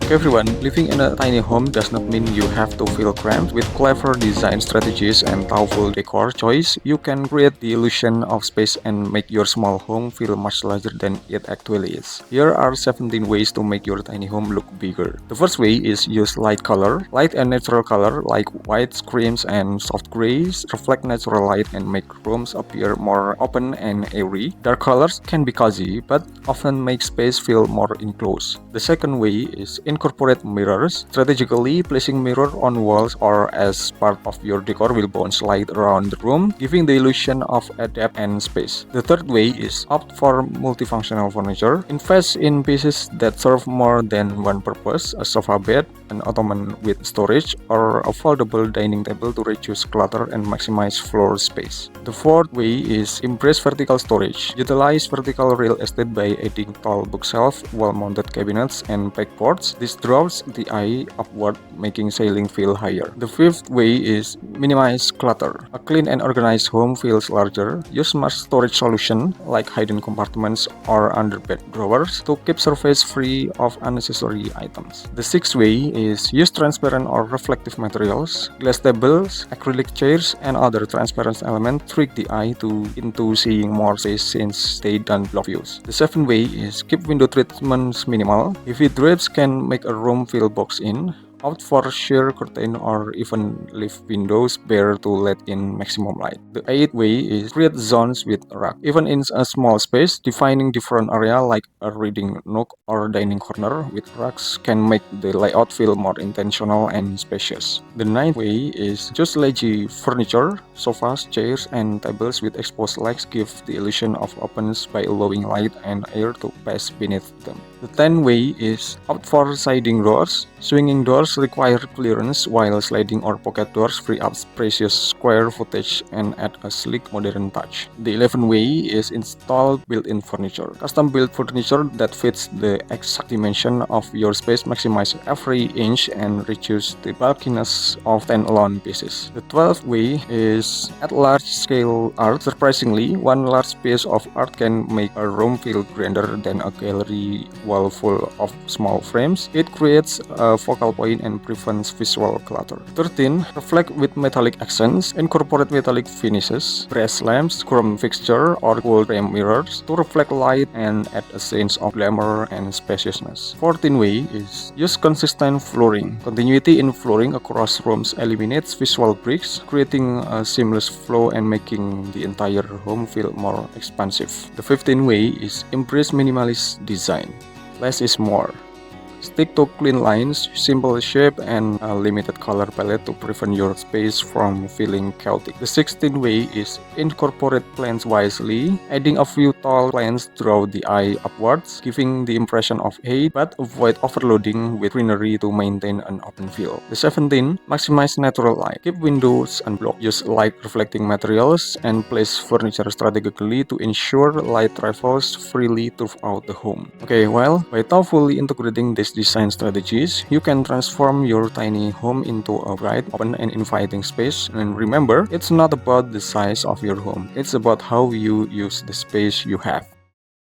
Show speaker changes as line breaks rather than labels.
Okay everyone, living in a tiny home does not mean you have to feel cramped. With clever design strategies and thoughtful decor choice, you can create the illusion of space and make your small home feel much larger than it actually is. Here are 17 ways to make your tiny home look bigger. The first way is use light color. Light and natural color like whites, creams, and soft grays reflect natural light and make rooms appear more open and airy. Dark colors can be cozy, but often make space feel more enclosed. The second way is incorporate mirrors. Strategically placing mirror on walls or as part of your decor will bounce light around the room, giving the illusion of a depth and space. The third way is opt for multifunctional furniture. Invest in pieces that serve more than one purpose, a sofa bed, an ottoman with storage, or a foldable dining table to reduce clutter and maximize floor space. The fourth way is embrace vertical storage. Utilize vertical real estate by adding tall bookshelves, wall-mounted cabinets, and backboards. This draws the eye upward, making ceiling feel higher. The fifth way is minimize clutter. A clean and organized home feels larger. Use smart storage solution like hidden compartments or underbed drawers to keep surface free of unnecessary items. The sixth way is use transparent or reflective materials. Glass tables, acrylic chairs, and other transparent elements trick the eye into seeing more space since they don't block views. The seventh way is keep window treatments minimal. Heavy drapes can make a room feel boxed in. Opt for sheer curtain or even leave windows bare to let in maximum light. The eighth way is create zones with rack. Even in a small space, defining different area like a reading nook or dining corner with racks can make the layout feel more intentional and spacious. The ninth way is just lazy furniture. Sofas, chairs, and tables with exposed legs give the illusion of openness by allowing light and air to pass beneath them. The 10th way is opt for sliding doors. Swinging doors require clearance, while sliding or pocket doors free up precious square footage and add a sleek modern touch. The 11th way is install built-in furniture. Custom-built furniture that fits the exact dimension of your space maximize every inch and reduce the bulkiness of standalone pieces. The 12th way is add large-scale art. Surprisingly, one large piece of art can make a room feel grander than a gallery wall full of small frames. It creates a focal point and prevents visual clutter. 13. Reflect with metallic accents. Incorporate metallic finishes, brass lamps, chrome fixture, or gold frame mirrors to reflect light and add a sense of glamour and spaciousness. 14th way is use consistent flooring. Continuity in flooring across rooms eliminates visual breaks, creating a seamless flow and making the entire home feel more expansive. The 15th way is embrace minimalist design. Less is more. Stick to clean lines, simple shape, and a limited color palette to prevent your space from feeling chaotic. The 16th way is incorporate plants wisely. Adding a few tall plants draw the eye upwards, giving the impression of height, but avoid overloading with greenery to maintain an open feel. The 17th, maximize natural light. Keep windows unblocked. Use light-reflecting materials and place furniture strategically to ensure light travels freely throughout the home. Okay, well, by thoughtfully integrating these design strategies, you can transform your tiny home into a bright, open, and inviting space. And remember, it's not about the size of your home, it's about how you use the space you have.